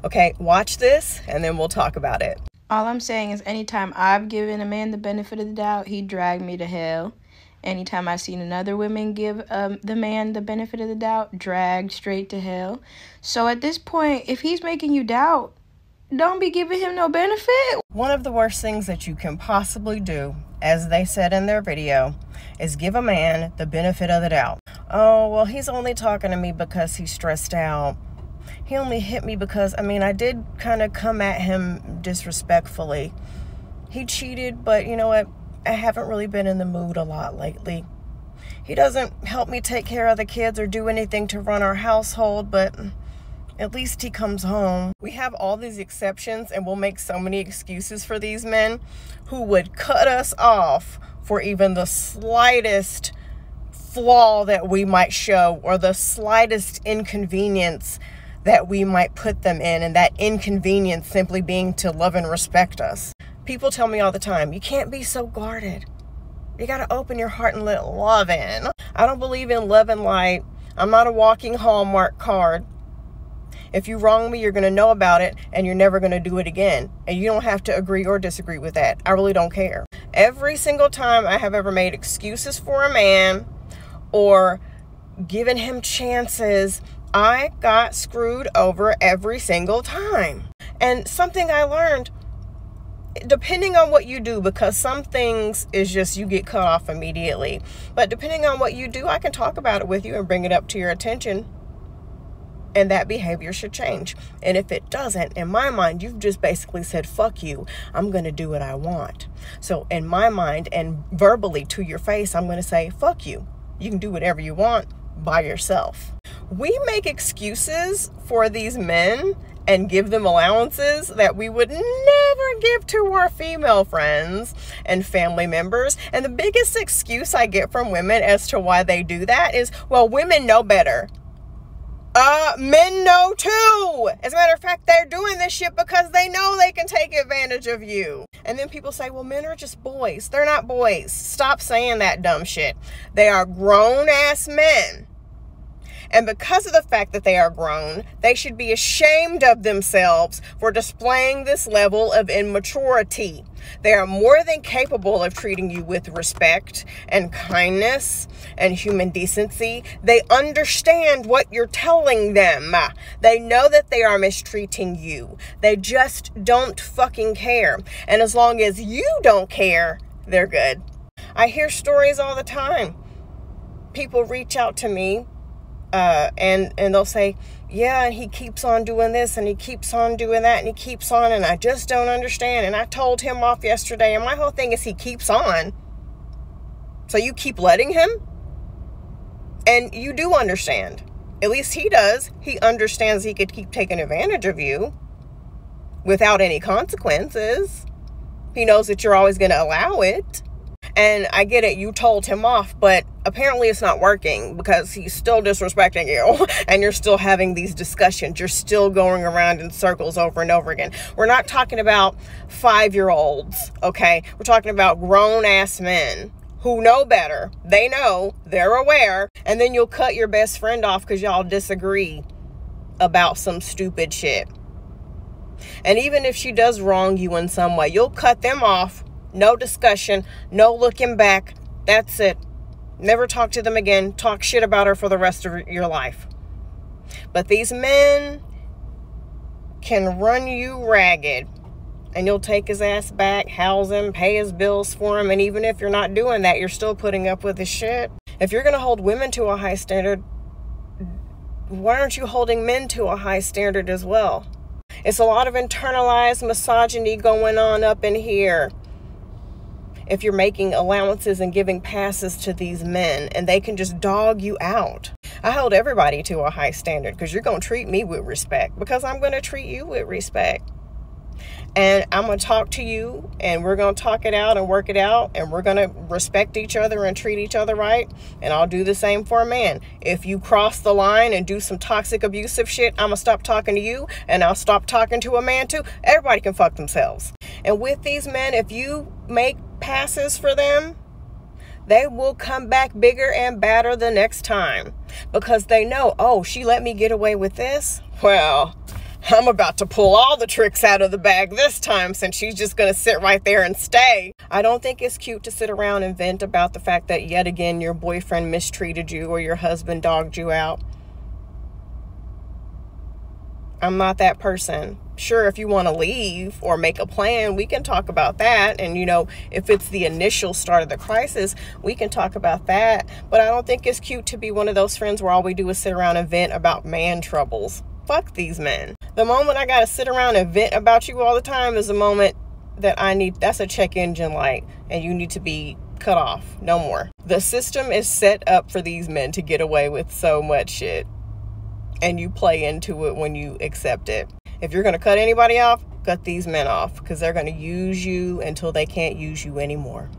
Okay, watch this and then we'll talk about it. All I'm saying is anytime I've given a man the benefit of the doubt, he dragged me to hell. Anytime I've seen another woman give the man the benefit of the doubt, dragged straight to hell. So at this point, if he's making you doubt, don't be giving him no benefit. One of the worst things that you can possibly do, as they said in their video, is give a man the benefit of the doubt. Oh, well, he's only talking to me because he's stressed out. He only hit me because, I did kind of come at him disrespectfully. He cheated, but you know what? I haven't really been in the mood a lot lately. He doesn't help me take care of the kids or do anything to run our household, but at least he comes home. We have all these exceptions, and we'll make so many excuses for these men who would cut us off for even the slightest flaw that we might show or the slightest inconvenience that we might put them in, and that inconvenience simply being to love and respect us. People tell me all the time, you can't be so guarded. You got to open your heart and let love in. I don't believe in love and light. I'm not a walking Hallmark card. If you wrong me, you're going to know about it and you're never going to do it again. And you don't have to agree or disagree with that. I really don't care. Every single time I have ever made excuses for a man or given him chances, I got screwed over every single time. And something I learned, depending on what you do, because some things is just you get cut off immediately. But depending on what you do, I can talk about it with you and bring it up to your attention. And that behavior should change. And if it doesn't, in my mind, you've just basically said, fuck you. I'm going to do what I want. So in my mind and verbally to your face, I'm going to say, fuck you. You can do whatever you want by yourself. We make excuses for these men and give them allowances that we would never give to our female friends and family members. And the biggest excuse I get from women as to why they do that is, well, women know better. Men know too. As a matter of fact, they're doing this shit because they know they can take advantage of you. And then people say, well, men are just boys. They're not boys. Stop saying that dumb shit. They are grown-ass men. And because of the fact that they are grown, they should be ashamed of themselves for displaying this level of immaturity. They are more than capable of treating you with respect and kindness and human decency. They understand what you're telling them. They know that they are mistreating you. They just don't fucking care. And as long as you don't care, they're good. I hear stories all the time. People reach out to me and they'll say, yeah, and he keeps on doing this and he keeps on doing that and he keeps on and I just don't understand. And I told him off yesterday, and my whole thing is he keeps on. So you keep letting him? And you do understand. At least he does. He understands he could keep taking advantage of you without any consequences. He knows that you're always going to allow it. And I get it, you told him off, but apparently it's not working because he's still disrespecting you and you're still having these discussions. You're still going around in circles over and over again. We're not talking about 5-year-olds, okay? We're talking about grown-ass men who know better. They know, they're aware, and then you'll cut your best friend off because y'all disagree about some stupid shit. And even if she does wrong you in some way, you'll cut them off. No discussion, no looking back. That's it. Never talk to them again. Talk shit about her for the rest of your life. But these men can run you ragged. And you'll take his ass back, house him, pay his bills for him. And even if you're not doing that, you're still putting up with his shit. If you're going to hold women to a high standard, why aren't you holding men to a high standard as well? It's a lot of internalized misogyny going on up in here. If you're making allowances and giving passes to these men and they can just dog you out. I hold everybody to a high standard because you're going to treat me with respect because I'm going to treat you with respect. And I'm going to talk to you and we're going to talk it out and work it out and we're going to respect each other and treat each other right. And I'll do the same for a man. If you cross the line and do some toxic, abusive shit, I'm going to stop talking to you and I'll stop talking to a man too. Everybody can fuck themselves. And with these men, if you make passes for them, they will come back bigger and badder the next time because they know, oh, she let me get away with this. Well, I'm about to pull all the tricks out of the bag this time, since she's just going to sit right there and stay. I don't think it's cute to sit around and vent about the fact that yet again your boyfriend mistreated you or your husband dogged you out. I'm not that person. Sure, if you want to leave or make a plan, we can talk about that. And, you know, if it's the initial start of the crisis, we can talk about that. But I don't think it's cute to be one of those friends where all we do is sit around and vent about man troubles. Fuck these men. The moment I gotta sit around and vent about you all the time is the moment that that's a check engine light, and you need to be cut off. No more. The system is set up for these men to get away with so much shit, and you play into it when you accept it. If you're gonna cut anybody off, cut these men off, because they're gonna use you until they can't use you anymore.